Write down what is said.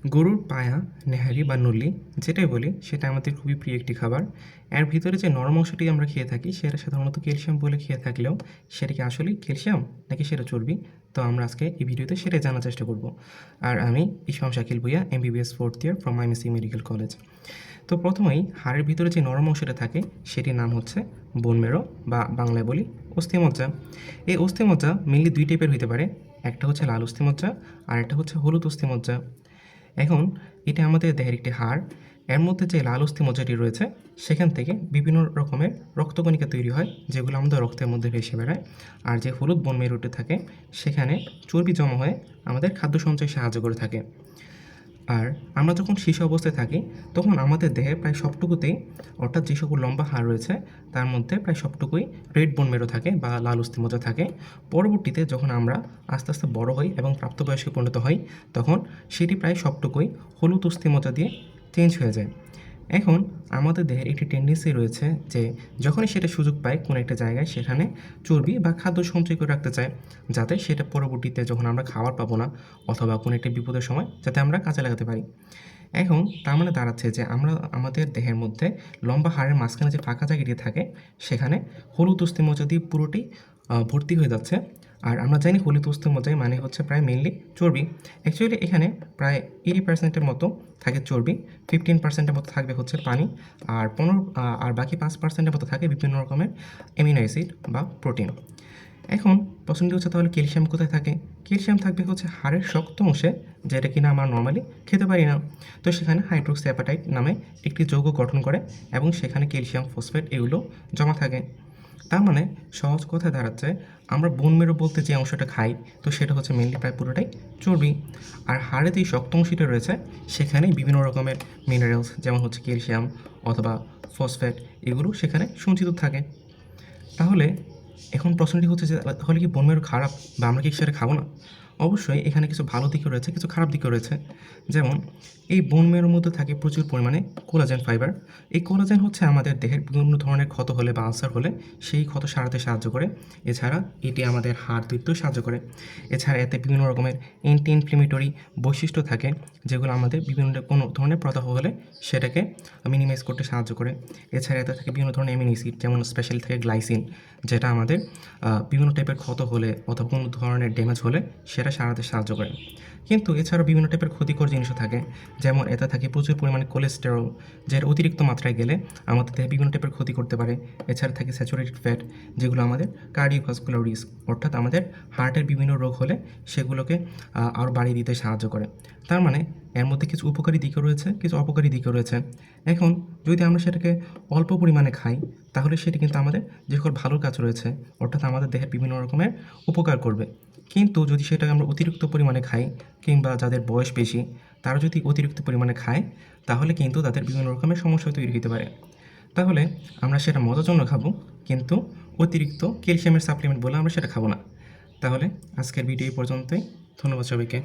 গরুর পায়া, নেহারি বা নল্লি যেটাই বলি সেটা আমাদের খুবই প্রিয় একটি খাবার। এর ভিতরে যে নরম অংশটি আমরা খেয়ে থাকি সেটা সাধারণত ক্যালসিয়াম বলে খেয়ে থাকলেও সেটা কি আসলেই ক্যালসিয়াম নাকি সেটা চর্বি? তো আমরা আজকে এই ভিডিওতে সেটাই জানার চেষ্টা করব। আর আমি Ismam Shakil Bhuiyan, MBBS 4th year from IMSC medical college. তো প্রথমেই হাড়ের ভিতরে যে নরম অংশটা থাকে সেটির নাম হচ্ছে বোন ম্যারো বা বাংলায় বলি অস্থিমজ্জা। এই অস্থিমজ্জা মেনলি দুই টাইপের হতে পারে, একটা হচ্ছে লাল অস্থিমজ্জা আর একটা হচ্ছে হলুদ অস্থিমজ্জা। এখন এটা আমাদের দেহের একটি হাড়। এর মধ্যে যে লাল অস্থিমজ্জাটি রয়েছে সেখান থেকে বিভিন্ন রকমের রক্তকণিকা তৈরি হয় যেগুলো আমাদের রক্তের মধ্যে ভেসে বেড়ায়। আর যে হলুদ বোন মেরুটি থাকে সেখানে চর্বি জমা হয়ে আমাদের খাদ্য সঞ্চয়ে সাহায্য করে থাকে। আর আমরা যখন শিশু অবস্থায় থাকি তখন আমাদের দেহে প্রায় সবটুকুতেই, অর্থাৎ যে সকল লম্বা হাড় রয়েছে তার মধ্যে প্রায় সবটুকুই রেড বোন মেরো থাকে বা লাল অস্থিমজ্জা থাকে। পরবর্তীতে যখন আমরা আস্তে আস্তে বড় হই এবং প্রাপ্তবয়স্কে পরিণত হই তখন সেটি প্রায় সবটুকুই হলুদ অস্থিমজ্জা দিয়ে চেঞ্জ হয়ে যায়। এখন আমাদের দেহের একটি টেন্ডেন্সি রয়েছে যে যখনই সেটা সুযোগ পায় কোনো একটা জায়গায় সেখানে চর্বি বা খাদ্য সঞ্চয় করে রাখতে চায়, যাতে সেটা পরবর্তীতে যখন আমরা খাবার পাবো না অথবা কোনো একটা বিপদের সময় যাতে আমরা কাজে লাগাতে পারি। এখন তার মানে দাঁড়াচ্ছে যে আমরা আমাদের দেহের মধ্যে লম্বা হাড়ের মাঝখানে যে ফাঁকা জায়গাটি থাকে সেখানে হলুদ অস্থিমজ্জা দিয়ে পুরোটি ভর্তি হয়ে যাচ্ছে। আর আমরা জানি হলুদ অস্থিমজ্জায় মানে হচ্ছে প্রায় মেনলি চর্বি। অ্যাকচুয়ালি এখানে প্রায় 80% মতো থাকে চর্বি, 15% মতো থাকবে হচ্ছে পানি, আর আর বাকি 5% মতো থাকে বিভিন্ন রকমের অ্যামিনো অ্যাসিড বা প্রোটিন। এখন প্রশ্নটি হচ্ছে তাহলে ক্যালসিয়াম কোথায় থাকে? ক্যালসিয়াম থাকবে হচ্ছে হাড়ের শক্ত অংশে, যেটা কিনা আমরা নর্মালি খেতে পারি না। তো সেখানে হাইড্রোক্সি অ্যাপাটাইট নামে একটি যৌগ গঠন করে এবং সেখানে ক্যালসিয়াম, ফসফেট এগুলো জমা থাকে। তার মানে সহজ কথায় দাঁড়াচ্ছে আমরা বোন মেরু বলতে যে অংশটা খাই তো সেটা হচ্ছে মেনলি প্রায় পুরোটাই চর্বি। আর হাড়ের যে শক্ত অংশটা রয়েছে সেখানে বিভিন্ন রকমের মিনারেলস যেমন হচ্ছে ক্যালসিয়াম অথবা ফসফেট এগুলো সেখানে সঞ্চিত থাকে। তাহলে এখন প্রশ্নটি হচ্ছে যে তাহলে কি বোন মেরু খারাপ বা আমরা কি সেটা খাবো না? অবশ্যই এখানে কিছু ভালো দিকও রয়েছে, কিছু খারাপ দিকও রয়েছে। যেমন এই বোন মেরুর মধ্যে থাকে প্রচুর পরিমাণে কোলাজেন ফাইবার। এই কোলাজেন হচ্ছে আমাদের দেহের বিভিন্ন ধরনের ক্ষত হলে বা আলসার হলে সেই ক্ষত সারাতে সাহায্য করে। এছাড়া এটি আমাদের হাড় তৈরিতেও সাহায্য করে। এছাড়া এতে বিভিন্ন রকমের অ্যান্টি ইনফ্লেমেটরি বৈশিষ্ট্য থাকে যেগুলো আমাদের বিভিন্ন কোনো ধরনের প্রদাহ হলে সেটাকে মিনিমাইজ করতে সাহায্য করে। এছাড়া এতে থাকে বিভিন্ন ধরনের অ্যামিনো অ্যাসিড, যেমন স্পেশালি থাকে গ্লাইসিন, যেটা আমাদের বিভিন্ন টাইপের ক্ষত হলে অথবা কোনো ধরনের ড্যামেজ হলে সেটা সারাতে সাহায্য করে। কিন্তু এছাড়াও বিভিন্ন টাইপের ক্ষতিকর জিনিসও থাকে, যেমন এতে থাকে প্রচুর পরিমাণে কোলেস্টেরল, যেটা অতিরিক্ত মাত্রায় গেলে আমাদের দেহে বিভিন্ন টাইপের ক্ষতি করতে পারে। এছাড়া থাকে স্যাচুরেটেড ফ্যাট, যেগুলো আমাদের কার্ডিওভাস্কুলার রিস্ক, অর্থাৎ আমাদের হার্টের বিভিন্ন রোগ হলে সেগুলোকে আরও বাড়িয়ে দিতে সাহায্য করে। তার মানে এর মধ্যে কিছু উপকারী দিকও রয়েছে, কিছু অপকারী দিকও রয়েছে। এখন যদি আমরা সেটাকে অল্প পরিমাণে খাই তাহলে সেটি কিন্তু আমাদের যে সকল ভালো কাজ রয়েছে অর্থাৎ আমাদের দেহের বিভিন্ন রকমের উপকার করবে। কিন্তু যদি সেটাকে আমরা অতিরিক্ত পরিমাণে খাই কিংবা যাদের বয়স বেশি তারা যদি অতিরিক্ত পরিমাণে খায় তাহলে কিন্তু তাদের বিভিন্ন রকমের সমস্যা তৈরি হতে পারে। তাহলে আমরা সেটা মজার জন্য খাবো, কিন্তু অতিরিক্ত ক্যালসিয়ামের সাপ্লিমেন্ট বলে আমরা সেটা খাবো না। তাহলে আজকের ভিডিও এই পর্যন্তই। ধন্যবাদ সবাইকে।